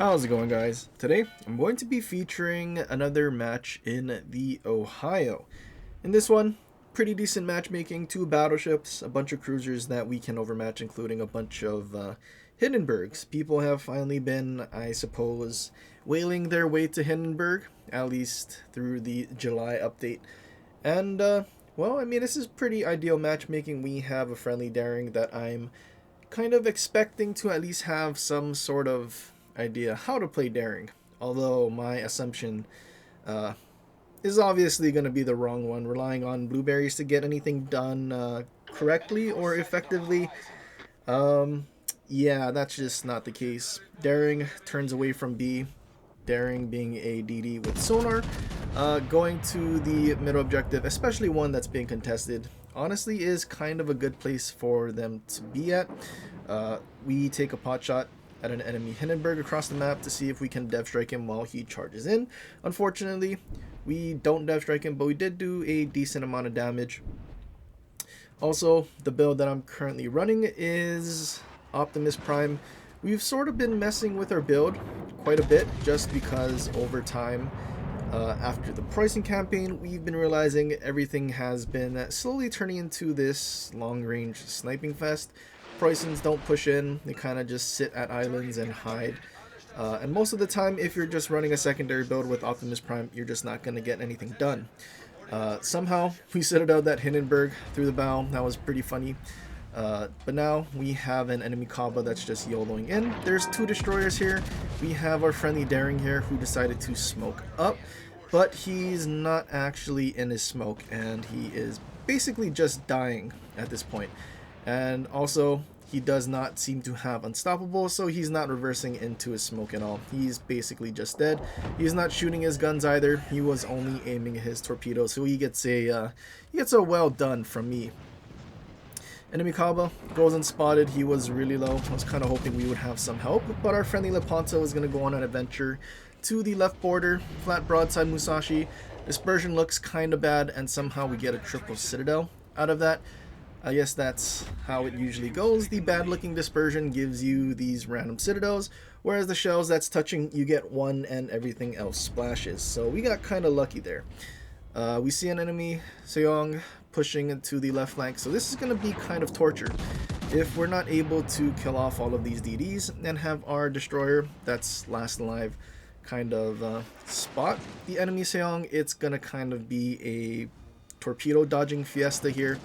How's it going, guys? Today I'm going to be featuring another match in the Ohio. In this one, pretty decent matchmaking, two battleships, a bunch of cruisers that we can overmatch, including a bunch of Hindenburgs. People have finally been, I suppose, whaling their way to Hindenburg, at least through the July update. And, well, I mean, this is pretty ideal matchmaking. We have a friendly daring that I'm kind of expecting to at least have some sort of idea how to play daring. Although my assumption uh, is obviously going to be the wrong one, relying on blueberries to get anything done correctly or effectively. Um, yeah, that's just not the case. Daring turns away from B, daring being a DD with sonar, going to the middle objective, especially one that's being contested, honestly is kind of a good place for them to be at. We take a pot shot at an enemy Hindenburg across the map to see if we can dev strike him while he charges in. Unfortunately, we don't dev strike him, but we did do a decent amount of damage. Also, the build that I'm currently running is Optimus Prime. We've sort of been messing with our build quite a bit just because over time, after the pricing campaign, we've been realizing everything has been slowly turning into this long-range sniping fest. Pricings don't push in, they kind of just sit at islands and hide. And most of the time, if you're just running a secondary build with Optimus Prime, you're just not going to get anything done. Somehow, we settled out that Hindenburg through the bow. That was pretty funny. But now we have an enemy Kaba that's just YOLOing in. There's two destroyers here. We have our friendly Daring here who decided to smoke up, but he's not actually in his smoke, and he is basically just dying at this point. And also, he does not seem to have Unstoppable, so he's not reversing into his smoke at all. He's basically just dead. He's not shooting his guns either. He was only aiming his torpedoes, so he gets a well done from me. Enemy Kaba goes unspotted. He was really low. I was kind of hoping we would have some help, but our friendly Lepanto is going to go on an adventure to the left border. Flat broadside Musashi. Dispersion looks kind of bad, and somehow we get a triple Citadel out of that. I guess that's how it usually goes. The bad looking dispersion gives you these random citadels, whereas the shells that's touching, you get one and everything else splashes. So we got kind of lucky there. We see an enemy Seong pushing into the left flank, so this is going to be kind of torture. If we're not able to kill off all of these DDs and have our destroyer that's last alive kind of spot the enemy Seong, it's going to kind of be a torpedo dodging fiesta here.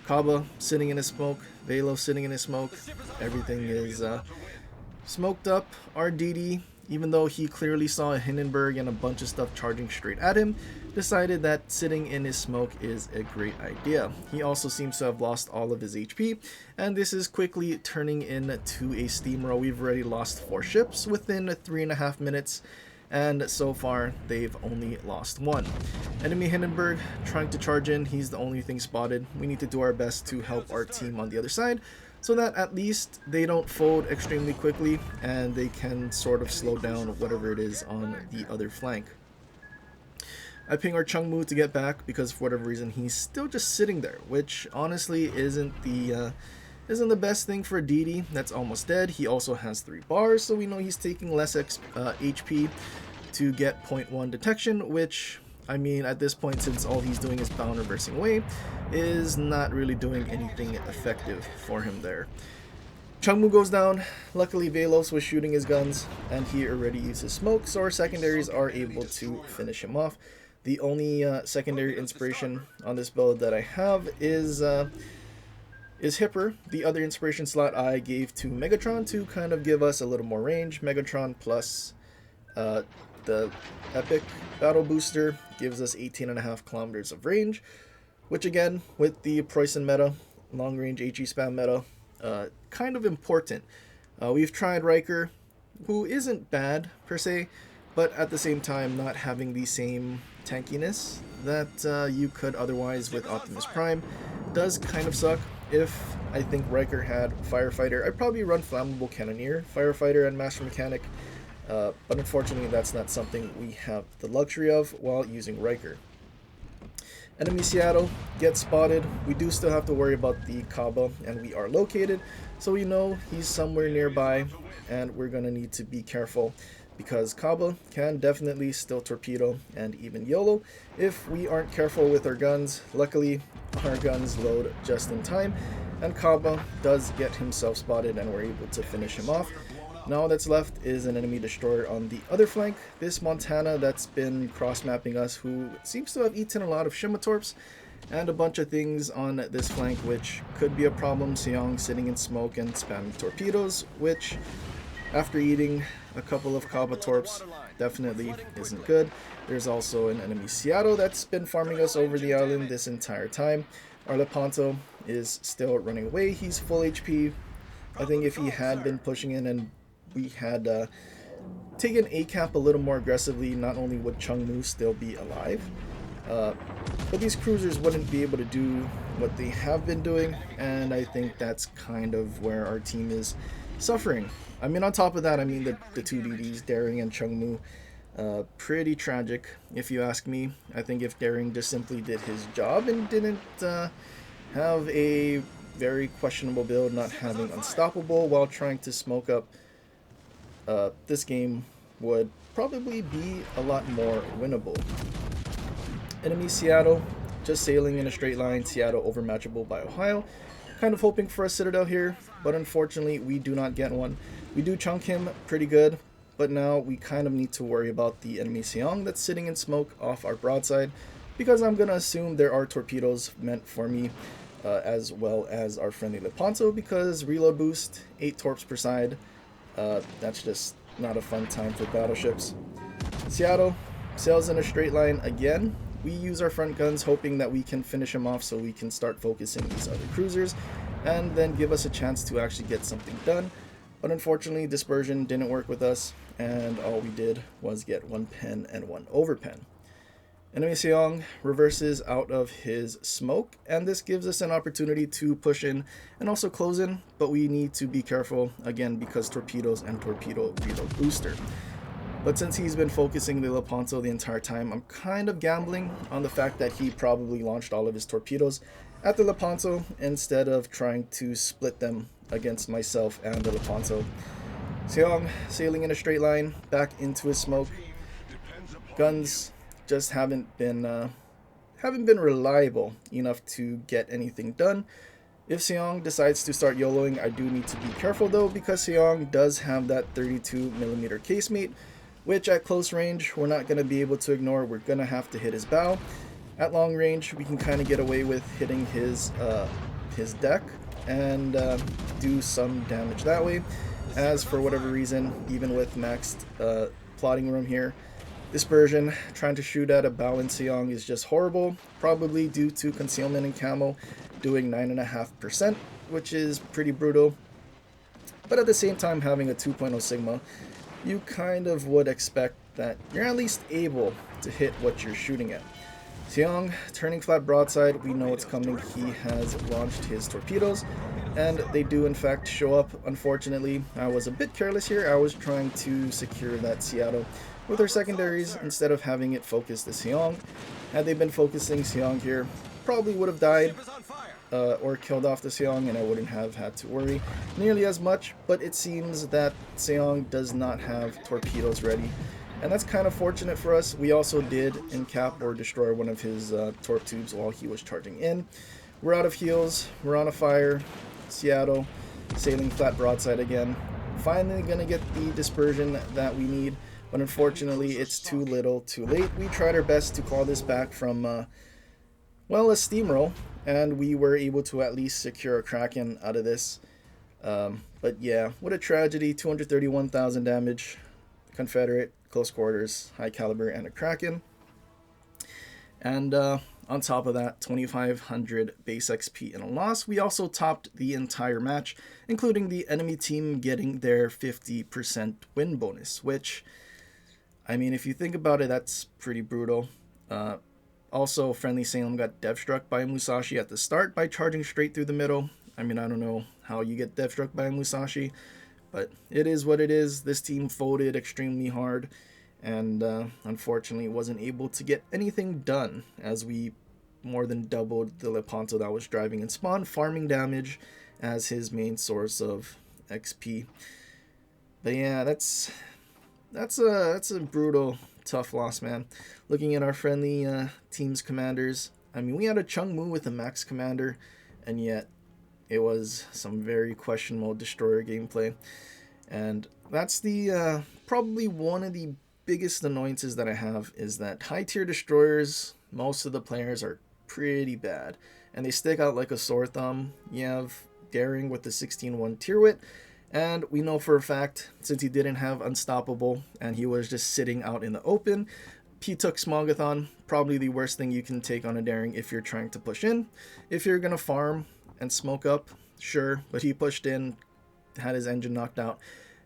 Kaba sitting in his smoke, Velo sitting in his smoke, everything is smoked up. Our DD, even though he clearly saw a Hindenburg and a bunch of stuff charging straight at him, decided that sitting in his smoke is a great idea. He also seems to have lost all of his HP, and this is quickly turning into a steamroll. We've already lost 4 ships within 3.5 minutes, and so far they've only lost 1. Enemy Hindenburg trying to charge in. He's the only thing spotted. We need to do our best to help our team on the other side so that at least they don't fold extremely quickly and they can sort of slow down whatever it is on the other flank. I ping our Chungmu to get back because for whatever reason he's still just sitting there, which honestly isn't the best thing for a DD that's almost dead. He also has 3 bars, so we know he's taking less HP to get 0.1 detection, which, I mean, at this point, since all he's doing is bound reversing away, is not really doing anything effective for him there. Chungmu goes down. Luckily, Velos was shooting his guns, and he already used his smoke, so our secondaries are able to finish him off. The only secondary inspiration on this build that I have is Hipper. The other inspiration slot I gave to Megatron to kind of give us a little more range. Megatron plus the Epic Battle Booster gives us 18.5 kilometers of range, which again, with the Preußen meta, long range HE spam meta, kind of important. We've tried Riker, who isn't bad per se, but at the same time not having the same tankiness that you could otherwise with Optimus Prime does kind of suck. If I think Riker had Firefighter, I'd probably run Flammable Cannoneer, Firefighter, and Master Mechanic, but unfortunately that's not something we have the luxury of while using Riker. Enemy Seattle gets spotted. We do still have to worry about the Kaba, and we are located, so we know he's somewhere nearby, and we're going to need to be careful because Kaba can definitely still torpedo and even YOLO if we aren't careful with our guns. Luckily, our guns load just in time, and Kaba does get himself spotted, and we're able to finish him off. Now all that's left is an enemy destroyer on the other flank. This Montana that's been cross-mapping us, who seems to have eaten a lot of Shimatorps and a bunch of things on this flank, which could be a problem. Seong sitting in smoke and spamming torpedoes, which after eating a couple of Kaba Torps definitely isn't good. There's also an enemy Seattle that's been farming us over the island this entire time. Our Lepanto is still running away. He's full HP. I think if he had been pushing in and we had taken ACAP a little more aggressively, not only would Chungmu still be alive, but these cruisers wouldn't be able to do what they have been doing, and I think that's kind of where our team is suffering. I mean, on top of that, I mean, the two DDs, Daring and Chungmu, pretty tragic, if you ask me. I think if Daring just simply did his job and didn't have a very questionable build, not having Unstoppable while trying to smoke up, this game would probably be a lot more winnable. Enemy Seattle, just sailing in a straight line. Seattle overmatchable by Ohio. Kind of hoping for a Citadel here, but unfortunately we do not get one. We do chunk him pretty good, but now we kind of need to worry about the enemy Seong that's sitting in smoke off our broadside, because I'm going to assume there are torpedoes meant for me, as well as our friendly Lepanto, because reload boost, 8 torps per side. That's just not a fun time for battleships. Seattle sails in a straight line again. We use our front guns hoping that we can finish him off so we can start focusing these other cruisers and then give us a chance to actually get something done. But unfortunately, dispersion didn't work with us, and all we did was get 1 pen and 1 overpen. Enemy Seong reverses out of his smoke, and this gives us an opportunity to push in and also close in, but we need to be careful, again, because torpedoes and torpedo reload booster. But since he's been focusing the Lepanto the entire time, I'm kind of gambling on the fact that he probably launched all of his torpedoes at the Lepanto instead of trying to split them against myself and the Lepanto. Seong sailing in a straight line back into his smoke. Guns just haven't been reliable enough to get anything done. If Seong decides to start YOLOing, I do need to be careful though, because Seong does have that 32mm casemate, which at close range we're not going to be able to ignore. We're going to have to hit his bow. At long range we can kind of get away with hitting his deck and do some damage that way. As for whatever reason, even with maxed plotting room here, dispersion trying to shoot at a bow in Seong is just horrible, probably due to concealment and camo doing 9.5%, which is pretty brutal. But at the same time, having a 2.0 Sigma, you kind of would expect that you're at least able to hit what you're shooting at. Seong turning flat broadside, we know it's coming. He has launched his torpedoes, and they do in fact show up. Unfortunately, I was a bit careless here. I was trying to secure that Seattle with our secondaries instead of having it focus the Seong. Had they been focusing Seong here, probably would have died or killed off the Seong, and I wouldn't have had to worry nearly as much. But it seems that Seong does not have torpedoes ready, and that's kind of fortunate for us. We also did encap or destroy one of his torp tubes while he was charging in. We're out of heals, we're on a fire. Seattle sailing flat broadside again. Finally gonna get the dispersion that we need, but unfortunately it's too little too late. We tried our best to claw this back from well, a steamroll, and we were able to at least secure a Kraken out of this. But yeah, what a tragedy. 231,000 damage, Confederate, close quarters, high caliber, and a Kraken. And on top of that, 2,500 base XP in a loss. We also topped the entire match, including the enemy team getting their 50% win bonus, which, I mean, if you think about it, that's pretty brutal. Also, Friendly Salem got dev struck by a Musashi at the start by charging straight through the middle. I mean, I don't know how you get dev struck by a Musashi, but it is what it is. This team folded extremely hard, and unfortunately wasn't able to get anything done, as we more than doubled the Lepanto that was driving in spawn, farming damage as his main source of XP. But yeah, that's a brutal, tough loss, man. Looking at our friendly team's commanders, I mean, we had a Chung Mu with a max commander, and yet it was some very questionable destroyer gameplay. And that's the probably one of the biggest annoyances that I have is that high tier destroyers, most of the players are pretty bad, and they stick out like a sore thumb. You have Daring with the 16-1 tier wit, and we know for a fact, since he didn't have Unstoppable and he was just sitting out in the open, he took Smogathon, probably the worst thing you can take on a Daring if you're trying to push in. If you're going to farm and smoke up, sure, but he pushed in, had his engine knocked out,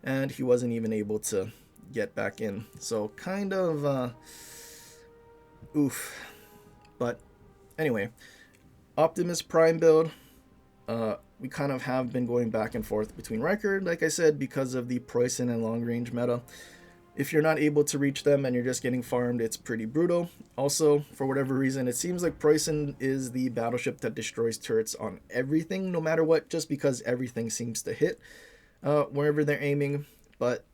and he wasn't even able to get back in. So kind of oof. But anyway, Optimus Prime build, we kind of have been going back and forth between Riker, like I said, because of the Preußen and long range meta. If you're not able to reach them and you're just getting farmed, it's pretty brutal. Also, for whatever reason, it seems like Preußen is the battleship that destroys turrets on everything, no matter what, just because everything seems to hit wherever they're aiming. But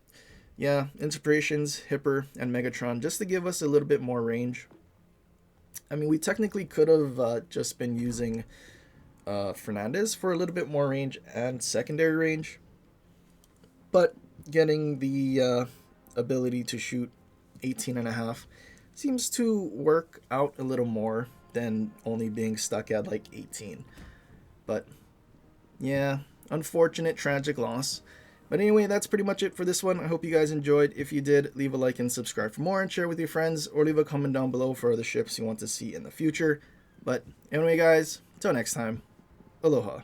yeah, Inspirations, Hipper, and Megatron, just to give us a little bit more range. I mean, we technically could have just been using Fernandez for a little bit more range and secondary range, but getting the ability to shoot 18.5 seems to work out a little more than only being stuck at like 18. But yeah, unfortunate, tragic loss. But anyway, that's pretty much it for this one. I hope you guys enjoyed. If you did, leave a like and subscribe for more, and share with your friends, or leave a comment down below for other ships you want to see in the future. But anyway, guys, until next time, aloha.